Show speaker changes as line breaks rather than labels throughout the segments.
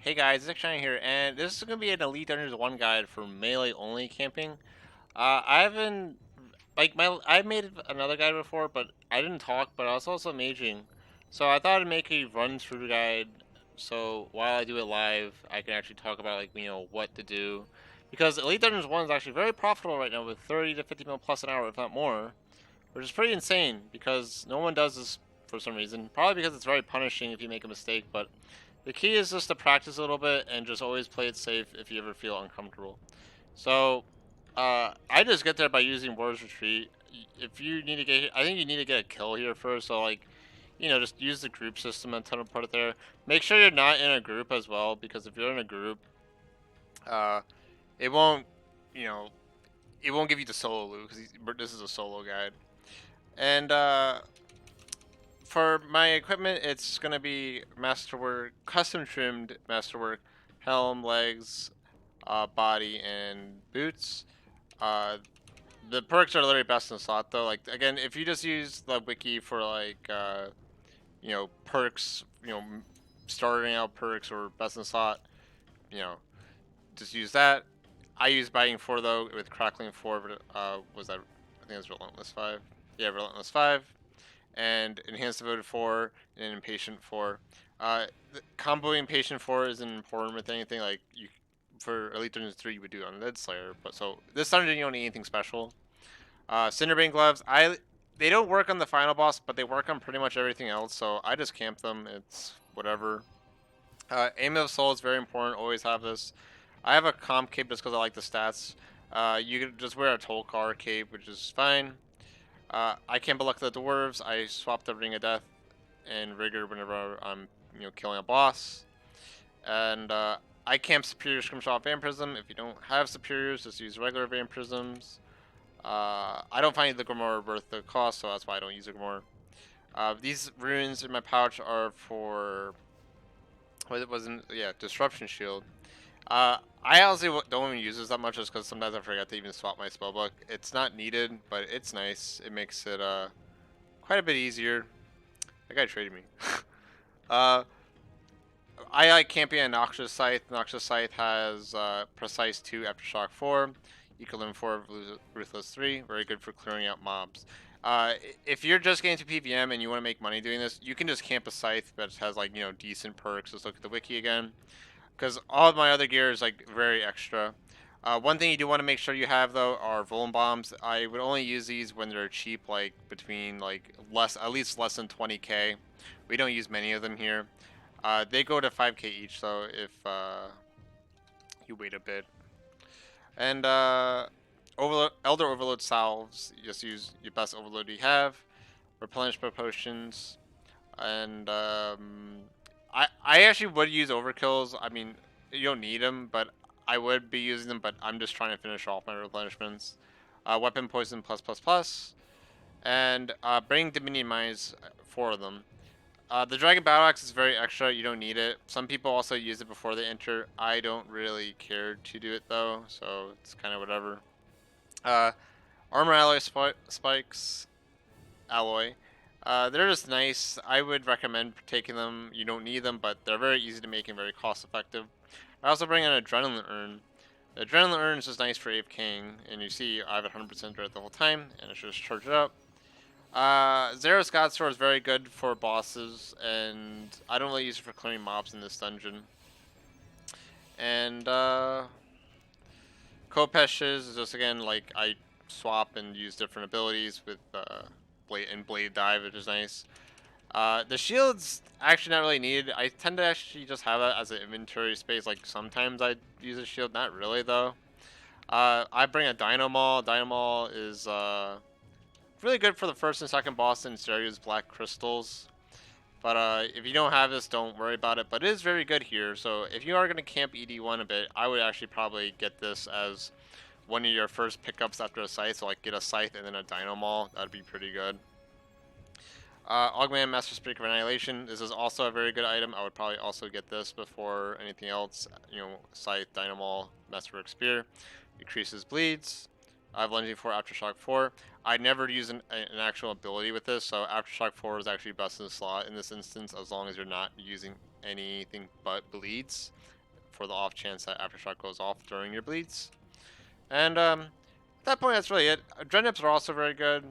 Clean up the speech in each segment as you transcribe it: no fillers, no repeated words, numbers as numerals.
Hey guys, it's XJ9 here, and this is going to be an Elite Dungeons 1 guide for melee only camping. I haven't, I made another guide before, but I didn't talk, but I was also maging. So I thought I'd make a run through guide, so while I do it live, I can actually talk about, what to do. Because Elite Dungeons 1 is actually very profitable right now with 30 to 50 mil plus an hour, if not more, which is pretty insane because no one does this for some reason. Probably because it's very punishing if you make a mistake, but the key is just to practice a little bit and just always play it safe if you ever feel uncomfortable. So, I just get there by using Warrior's Retreat. If you need to get, I think you need to get a kill here first. So just use the group system and teleport it there. Make sure you're not in a group as well, because if you're in a group, uh, it won't, you know, it won't give you the solo loot because this is a solo guide. And for my equipment, it's gonna be masterwork, custom trimmed masterwork, helm, legs, body, and boots. Uh, the perks are literally best in slot though. Like again, if you just use the wiki for perks, starting out perks or best in slot, you know, just use that. I use biting 4 though with crackling 4. Was that? I think it was relentless 5. Yeah, relentless 5. And enhanced devoted 4 and impatient 4. Comboing impatient 4 isn't important with anything. Like you, for Elite Dungeons 3, you would do on Lead Slayer, but so this dungeon you don't need anything special. Cinderbane gloves, they don't work on the final boss, but they work on pretty much everything else. So I just camp them. It's whatever. Aim of Soul is very important. Always have this. I have a comp cape just because I like the stats. You can just wear a Tolkar cape, which is fine. I can't block the dwarves. I swap the Ring of Death and Rigor whenever I'm killing a boss. And I camp Superior Scrimshaw Vampirism. If you don't have Superiors, just use regular Vampirisms. I don't find the Grimoire worth the cost, so that's why I don't use the Grimoire. These runes in my pouch are for what it wasn't, yeah, Disruption Shield. I honestly don't even use this that much just because sometimes I forget to even swap my spellbook. It's not needed, but it's nice. It makes it quite a bit easier. That guy traded me. uh, I like camping a Noxious Scythe. Noxious Scythe has Precise 2 Aftershock 4, Equilibrium 4, Ruthless 3. Very good for clearing out mobs. If you're just getting to PVM and you want to make money doing this, you can just camp a Scythe that has decent perks. Let's look at the wiki again. Because all of my other gear is very extra. One thing you do want to make sure you have though are Vuln bombs. I would only use these when they're cheap, like between at least less than 20k. We don't use many of them here. They go to 5k each though if you wait a bit. And Elder Overload salves. You just use your best overload you have. Replenishment potions, and I actually would use overkills. I mean, you don't need them, but I would be using them. But I'm just trying to finish off my replenishments. Weapon poison plus plus plus, and bring Dominion mines, 4 of them. The Dragon Battle Axe is very extra. You don't need it. Some people also use it before they enter. I don't really care to do it though, so it's kind of whatever. Uh, Armor alloy spikes, alloy. They're just nice. I would recommend taking them. You don't need them, but they're very easy to make and very cost effective. I also bring an Adrenaline Urn. The Adrenaline Urn is just nice for AFKing, and you see I have 100% threat the whole time, and I should just charge it up. Zero's God Sword is very good for bosses, and I don't really use it for clearing mobs in this dungeon. And Kopesh's is just again I swap and use different abilities with Blade Dive, which is nice. The shield's actually not really needed. I tend to actually just have it as an inventory space. Like sometimes I use a shield, not really though. I bring a Dynamo. Dynamo is really good for the first and second boss in Seiryu's Black Crystals. But if you don't have this, don't worry about it. But it is very good here. So if you are going to camp ED1 a bit, I would actually probably get this as one of your first pickups after a scythe. So get a scythe and then a Dynamo. That'd be pretty good. Augment Master Speak of Annihilation. This is also a very good item. I would probably also get this before anything else. Scythe, Dynamo, Masterwork Spear. Increases bleeds. I have Lunging 4, Aftershock 4. I never use an actual ability with this, so Aftershock 4 is actually best in the slot in this instance, as long as you're not using anything but bleeds. for the off chance that Aftershock goes off during your bleeds. And at that point, that's really it. Dreadnips are also very good.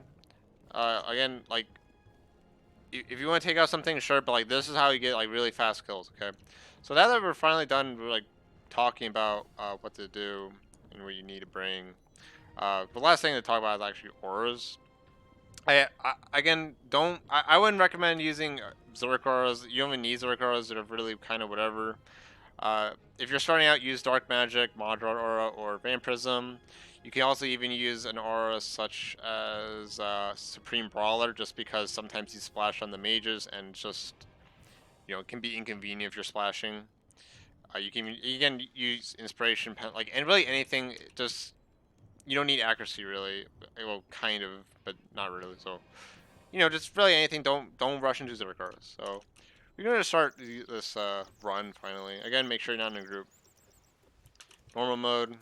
Again, like, if you want to take out something, sure, but like this is how you get like really fast kills. Okay, so now that we're finally done, we're like talking about what to do and what you need to bring. The last thing to talk about is actually auras. Again, I wouldn't recommend using Zerk auras. You don't even need Zerk auras. They're really kind of whatever. If you're starting out, use Dark Magic, Moderate Aura, or Vampirism. You can also even use an aura such as Supreme Brawler, just because sometimes you splash on the mages and just, it can be inconvenient if you're splashing. You can use Inspiration, like, and really anything. Just, you don't need accuracy really. Well, kind of, but not really. So, just really anything. Don't rush into Zerk auras. So. We're going to start this run, finally. Again, make sure you're not in a group. Normal mode.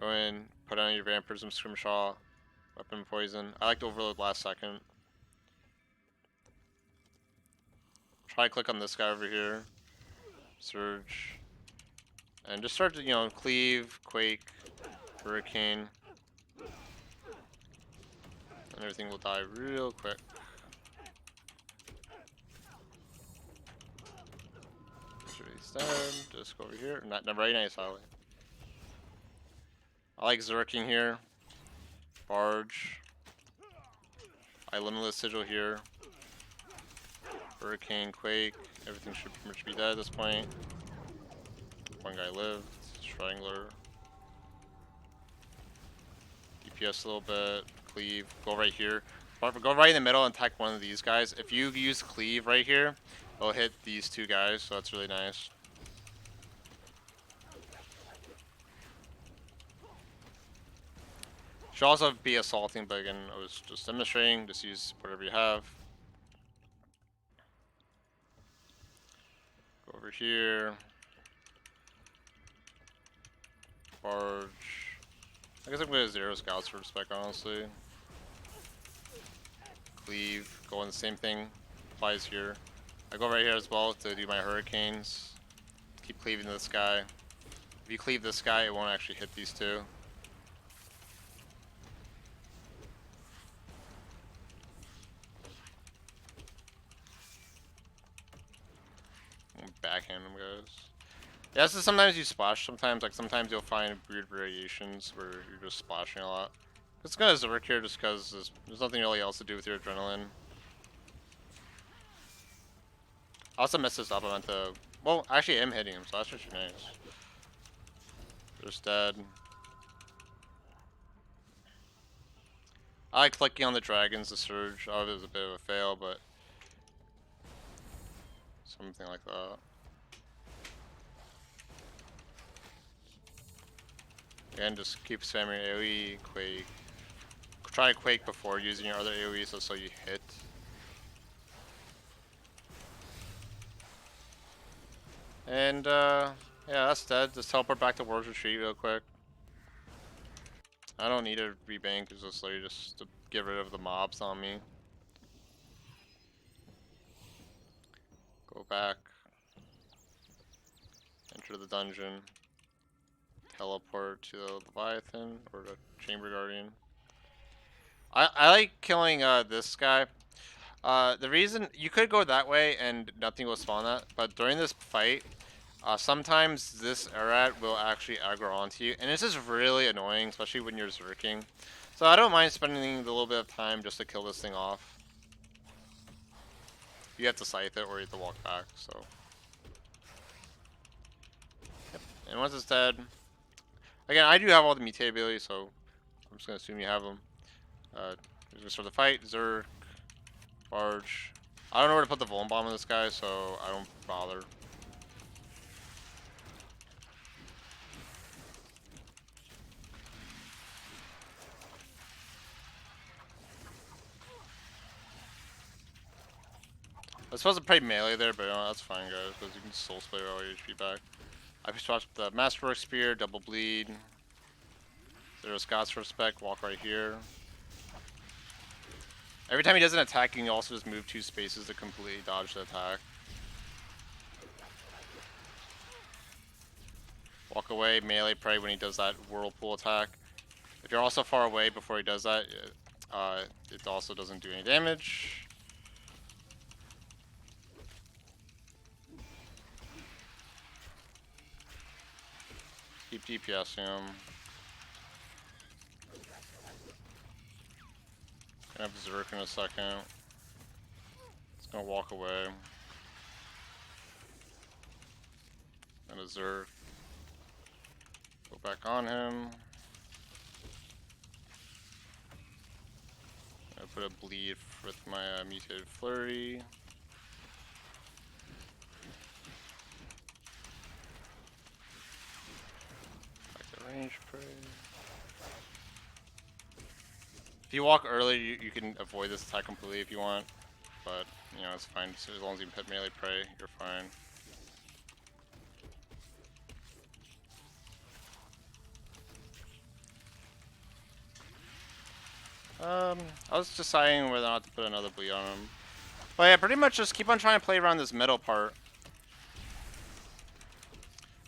Go in, put on your Vampirism, Scrimshaw, Weapon Poison. I like to overload last second. Try to click on this guy over here. Surge. And just start to, cleave, Quake, Hurricane. And everything will die real quick. Just go over here. Not very nice, Ollie. I like Zerking here. Barge. I Limitless Sigil here. Hurricane, Quake. Everything should pretty much be dead at this point. One guy lived. Strangler. DPS a little bit. Cleave. Go right here. Go right in the middle and attack one of these guys. If you use Cleave right here, it'll hit these two guys, so that's really nice. Should also be assaulting, but again, I was just demonstrating. Just use whatever you have. Go over here. Barge. I guess I'm going to 0 scouts for spec, honestly. Cleave. Go on the same thing. Applies here. I go right here as well to do my hurricanes. Keep cleaving this guy. If you cleave this guy, it won't actually hit these two. Backhand them, guys. Yeah, so sometimes you splash. Sometimes you'll find weird variations where you're just splashing a lot. It's gonna Zerk here just because there's nothing really else to do with your adrenaline. I also messed this up. I meant to. Well, actually, I'm hitting him, so that's actually nice. Just dead. I like clicking on the dragons to surge. Oh, it was a bit of a fail, but something like that. Again, just keep spamming AoE, Quake. Try Quake before using your other AoE so you hit. And yeah, that's dead. Just teleport back to War's Retreat real quick. I don't need a rebank, it's just literally just to get rid of the mobs on me. Go back. Enter the dungeon. Teleport to the Leviathan or the Chamber Guardian. I like killing this guy. The reason you could go that way and nothing will spawn that, but during this fight, sometimes this Erat will actually aggro onto you, and it's just really annoying, especially when you're zerking. So I don't mind spending a little bit of time just to kill this thing off. You have to scythe it or you have to walk back. So, yep. And once it's dead. Again, I do have all the mutate abilities, so I'm just gonna assume you have them. We're gonna start the fight. Zerk, Barge. I don't know where to put the Vuln Bomb on this guy, so I don't bother. I was supposed to play melee there, but that's fine, guys, because you can soul split all your HP back. I swapped the Masterwork Spear, double bleed. 0 Scots for spec, walk right here. Every time he does an attack, you can also just move 2 spaces to completely dodge the attack. Walk away, melee pray when he does that whirlpool attack. If you're also far away before he does that, it also doesn't do any damage. Keep DPSing him. Gonna have Zerk in a second. It's gonna walk away. And a Zerk. Go back on him. I put a bleed with my mutated flurry. Back to range prey. If you walk early, you can avoid this attack completely if you want, but you know it's fine. So as long as you hit melee prey, you're fine. I was deciding whether or not to put another bleed on him. But yeah, pretty much just keep on trying to play around this middle part.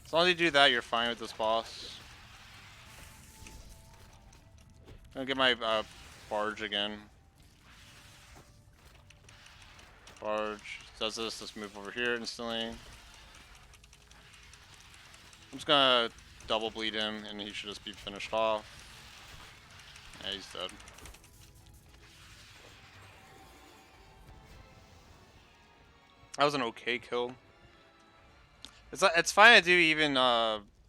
As long as you do that, you're fine with this boss. I'm gonna get my barge again. Barge does this, let's move over here instantly. I'm just gonna double bleed him and he should just be finished off. Yeah, he's dead. That was an okay kill. It's fine to do even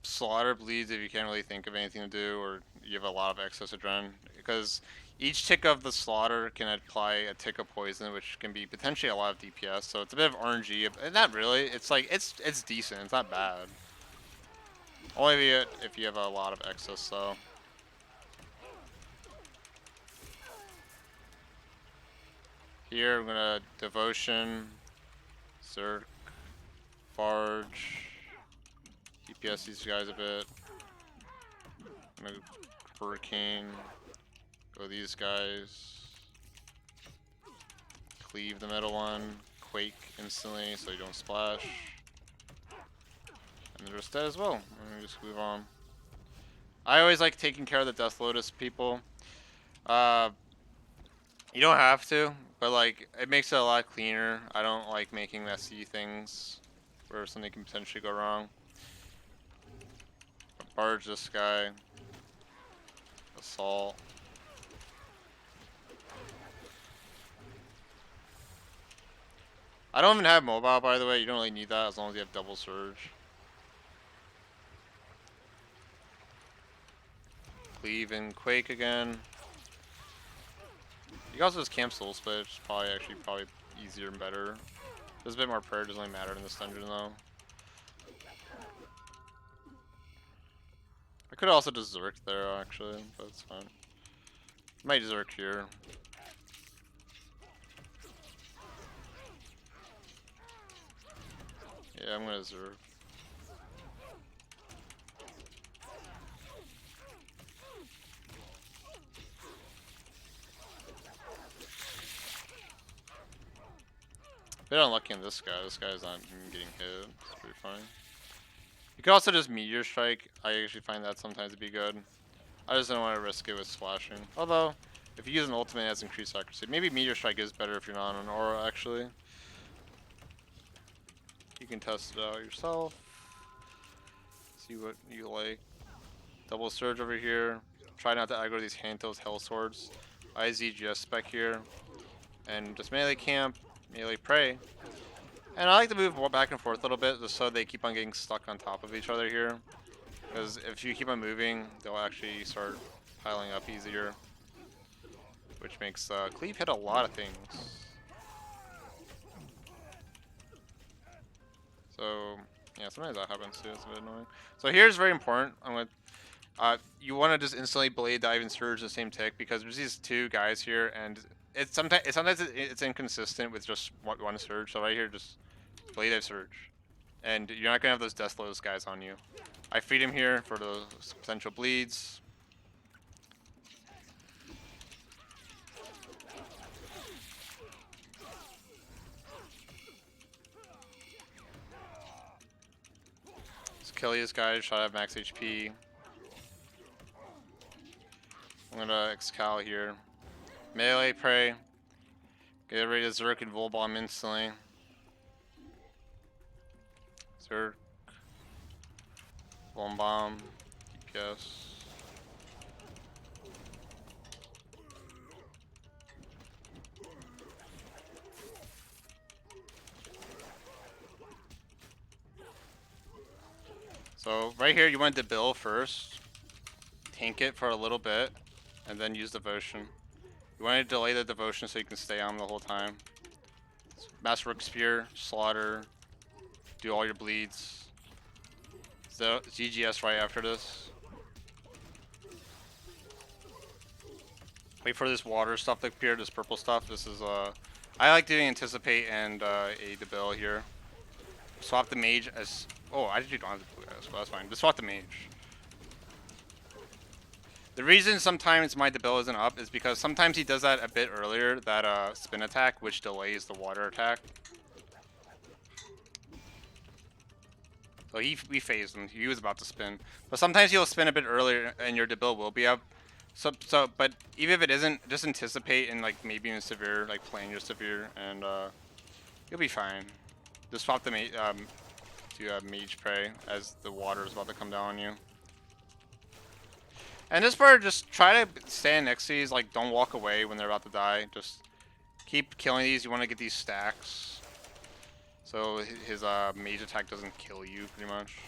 slaughter bleeds if you can't really think of anything to do or you have a lot of excess adren, because each tick of the slaughter can apply a tick of poison, which can be potentially a lot of DPS. So it's a bit of RNG, and not really. It's like it's decent. It's not bad. Only if you have a lot of excess, though. Here I'm gonna devotion, Zerk, barge, DPS these guys a bit. I'm gonna hurricane, go these guys, cleave the middle one, quake instantly so you don't splash, and the rest dead as well. Let me just move on. I always like taking care of the Death Lotus people. You don't have to, but like it makes it a lot cleaner. I don't like making messy things where something can potentially go wrong. Barge this guy. Assault. I don't even have mobile, by the way. You don't really need that as long as you have double surge. Cleave and quake again. You can also just camp soul split, which is probably easier and better. There's a bit more prayer, doesn't really matter in this dungeon though. I could also just Zerk there actually, but it's fine. Might Zerk here. Yeah, I'm gonna Zerk. Bit unlucky on this guy. This guy's not even getting hit. It's pretty fine. You could also just Meteor Strike. I actually find that sometimes to be good. I just don't want to risk it with splashing. Although, if you use an ultimate, it has increased accuracy. Maybe Meteor Strike is better if you're not on an aura, actually. You can test it out yourself. See what you like. Double Surge over here. Try not to aggro these Hantos Hell Swords. IZGS spec here. And just melee camp. Melee pray. And I like to move more back and forth a little bit just so they keep on getting stuck on top of each other here. Because if you keep on moving, they'll actually start piling up easier. Which makes cleave hit a lot of things. So, yeah, sometimes that happens too. It's a bit annoying. So here's very important. You want to just instantly blade dive and surge the same tick because there's these two guys here, and sometimes it's inconsistent with just one surge. So right here, just blade dive surge, and you're not gonna have those Death Lotus guys on you. I feed him here for those potential bleeds. kill these guys, try to have max HP. I'm gonna Excal here. Melee prey. Get ready to Zerk and Vol Bomb instantly. Zerk. Vol Bomb. DPS. So right here you want to debil first. Tank it for a little bit. And then use Devotion. You want to delay the Devotion so you can stay on the whole time. Mass Rook Spear, Slaughter, do all your bleeds. So GGS right after this. Wait for this water stuff to appear, this purple stuff. This is I like doing Anticipate and a debil here. Swap the mage as I actually don't have the blue guys, but that's fine. Just swap the mage. The reason sometimes my debil isn't up is because sometimes he does that a bit earlier, that spin attack, which delays the water attack. So we phased him. He was about to spin, but sometimes he'll spin a bit earlier, and your debil will be up. But even if it isn't, just anticipate and like maybe in severe, like playing your severe, and you'll be fine. Just swap the mage prey as the water is about to come down on you. And this part, just try to stand next to these, like don't walk away when they're about to die. Just keep killing these. You want to get these stacks. So his mage attack doesn't kill you, pretty much.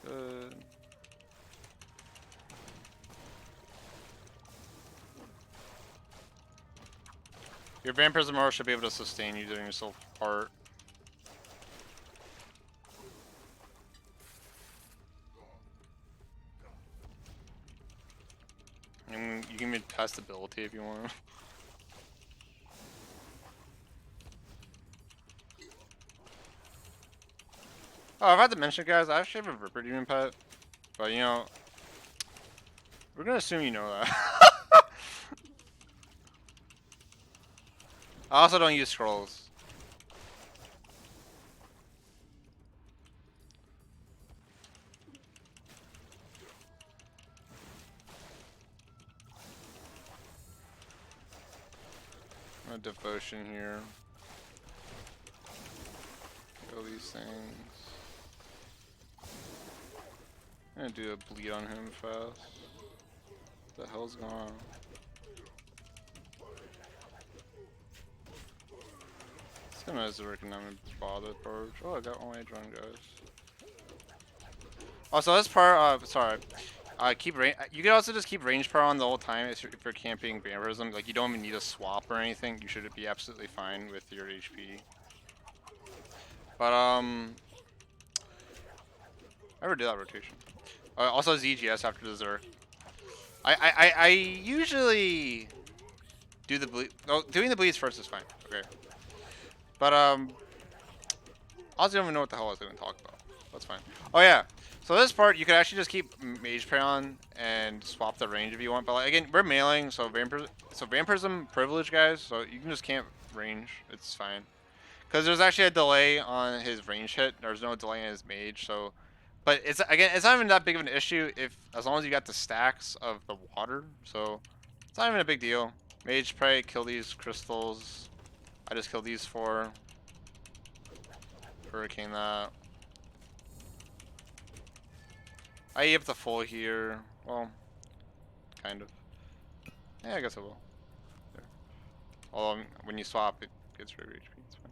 Good. Your Vampirism Aura should be able to sustain you doing yourself heart. And you can test ability if you want. Oh, I've had to mention, guys, I actually have a Ripper Demon pet. But, you know, we're gonna assume you know that. I also don't use scrolls. A devotion here. Kill these things. I'm gonna do a bleed on him fast. What the hell's going on? It's gonna Zerk and I'm bother purge. Oh, I got all my drone guys. Also, this part, sorry. Keep range. You can also just keep range power on the whole time if you're camping vampirism. Like you don't even need a swap or anything. You should be absolutely fine with your HP. But I never did that rotation. Also ZGS after the Zerk. I usually do the bleed. Oh, doing the bleeds first is fine. Okay. But I also don't even know what the hell I was going to talk about. That's fine. Oh yeah. So this part, you could actually just keep Mage Prey on and swap the range if you want. But like, again, we're mailing, so Vampirism privilege, guys. So you can just camp range. It's fine. Because there's actually a delay on his range hit. There's no delay on his Mage. So, but it's it's not even that big of an issue as long as you got the stacks of the water. So it's not even a big deal. Mage Prey, kill these crystals. I just killed these 4. Hurricane that. I eat up the full here. Well, kind of. Yeah, I guess I will. There. Although when you swap, it gets rid of HP. It's fine.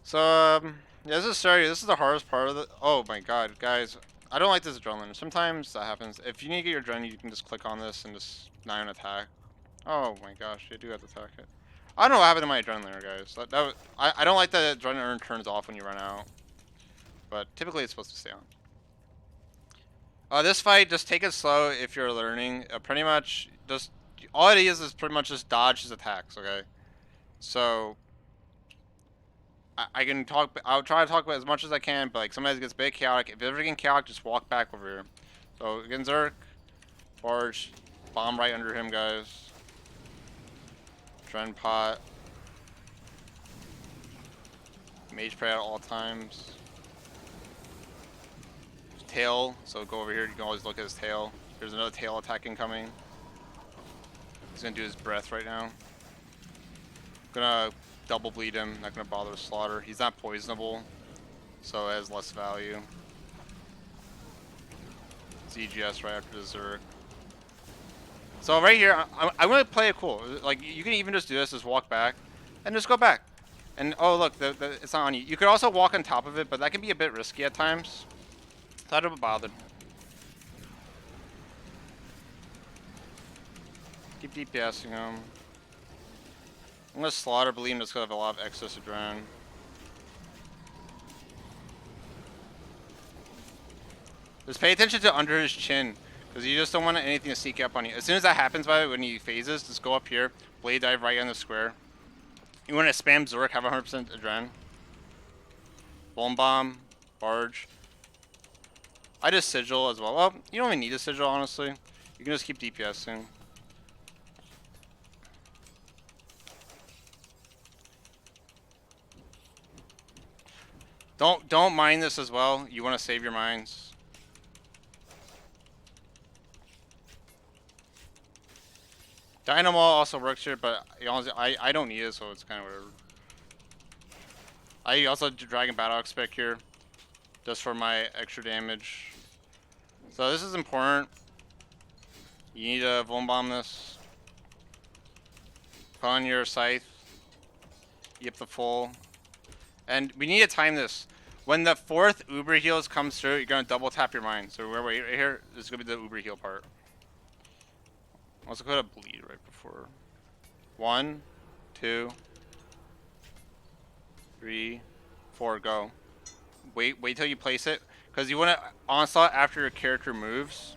So yeah, this is Seiryu. This is the hardest part of the. Oh my god, guys! I don't like this adrenaline. Sometimes that happens. If you need to get your adrenaline, you can just click on this and just not even attack. Oh my gosh, I do have to attack it. I don't know what happened to my adrenaline, guys. I don't like that adrenaline turns off when you run out. But typically, it's supposed to stay on. This fight, just take it slow if you're learning. Pretty much, just all it is pretty much just dodge his attacks. Okay, so I can talk. I'll try to talk about as much as I can, but like sometimes it gets big chaotic. If you're getting chaotic, just walk back over here. So again, Zerk, Barge, bomb right under him, guys. Dren pot. Mage Prey at all times. Tail, so go over here, you can always look at his tail. There's another tail attack incoming. He's gonna do his breath right now. Gonna double bleed him, not gonna bother with slaughter. He's not poisonable, so it has less value. ZGS right after the Zerg. So right here, I'm gonna play it cool. Like, you can even just do this, just walk back, and just go back. And oh look, it's not on you. You could also walk on top of it, but that can be a bit risky at times. So I don't bother. Keep DPSing him. I'm gonna slaughter bleed him just because I have a lot of excess adrenaline. Just pay attention to under his chin, because you just don't want anything to sneak up on you. As soon as that happens, by the way, when he phases, just go up here, blade dive right on the square. You want to spam Zork, have 100% adren. Bone bomb, barge. I just sigil as well. Well, you don't even need a sigil, honestly. You can just keep DPSing. Don't mind this as well. You want to save your mines. Dynamo also works here, but honestly, I don't need it, so it's kind of whatever. I also do Dragon Battle Expect here, just for my extra damage. So this is important. You need to Vuln Bomb this. Put on your Scythe. Yip the full. And we need to time this. When the 4th Uber heals comes through, you're going to double tap your mine. So we're right here. This is going to be the Uber heal part. Also put a bleed right before. 1, 2, 3, 4, go. Wait till you place it, because you want to onslaught after your character moves.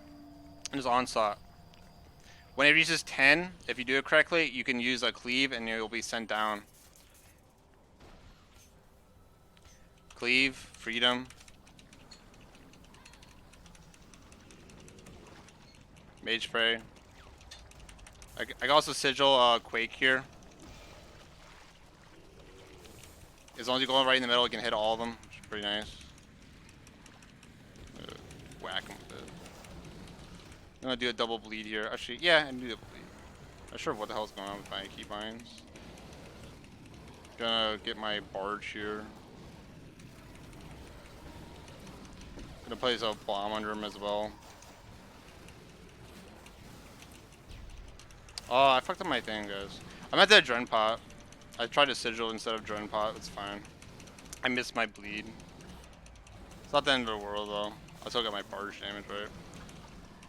And just onslaught. When it reaches 10, if you do it correctly, you can use a cleave and you'll be sent down. Cleave, freedom. Mage spray. I can also sigil Quake here. As long as you go right in the middle, you can hit all of them, which is pretty nice. Whack them with it. I'm gonna do a double bleed here. Actually, yeah, I can do double bleed. I'm not sure what the hell's going on with my keybinds. Gonna get my barge here. Gonna place a bomb under him as well. Oh, I fucked up my thing, guys. I'm at the adren pot. I tried to sigil instead of adren pot. It's fine. I missed my bleed. It's not the end of the world, though. I still got my barge damage, right?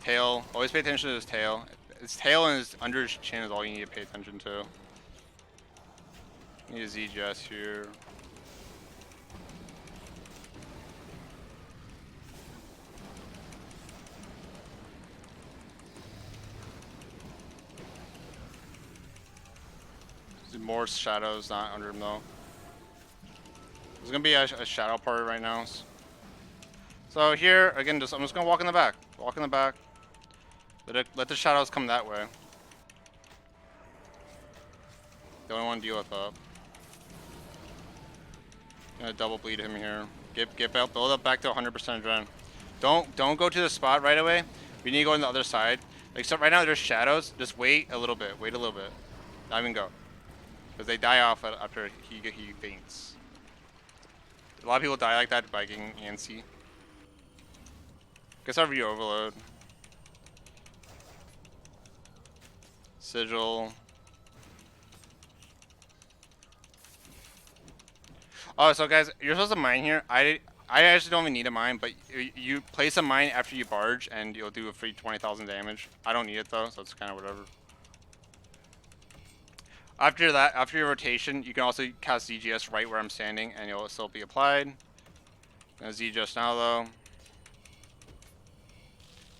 Tail. Always pay attention to his tail. His tail and his under his chin is all you need to pay attention to. Need a ZGS here. More shadows not under him though. There's gonna be a shadow party right now. So here again, I'm just gonna walk in the back. Walk in the back. Let the shadows come that way. They don't want to deal with that. Gonna double bleed him here. Get build up back to 100% adrenaline. Don't go to the spot right away. We need to go on the other side. Like so right now there's shadows. Just wait a little bit. Wait a little bit. Not even go. Because they die off after he faints. A lot of people die like that by getting antsy. Guess I'll re-overload. Sigil. Oh, so guys, you're supposed to mine here. I actually don't even need a mine, but you place a mine after you barge, and you'll do a free 20,000 damage. I don't need it though, so it's kind of whatever. After that, after your rotation, you can also cast ZGS right where I'm standing, and it'll still be applied. Gonna ZGS now though.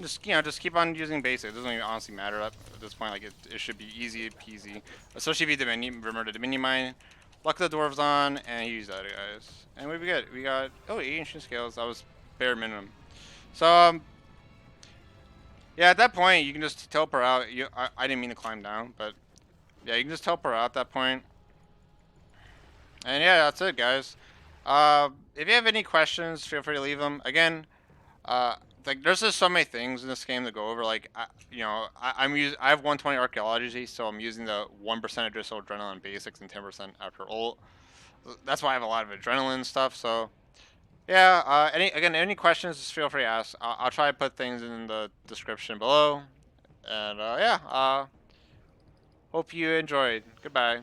Just keep on using basic. It doesn't even honestly matter at this point. Like it should be easy peasy, especially if you remember the Dominion mine. Luck the dwarves on, and use that, guys. And what we get? We got 8 ancient scales. That was bare minimum. So yeah, at that point you can just teleport out. I didn't mean to climb down, but yeah, you can just teleport out at that point. And yeah, that's it, guys. If you have any questions, feel free to leave them. Again, like there's just so many things in this game to go over. Like, I have 120 archaeology, so I'm using the 1% additional adrenaline basics and 10% after ult. That's why I have a lot of adrenaline stuff. So yeah, any questions, just feel free to ask. I'll try to put things in the description below. And yeah, hope you enjoyed. Goodbye.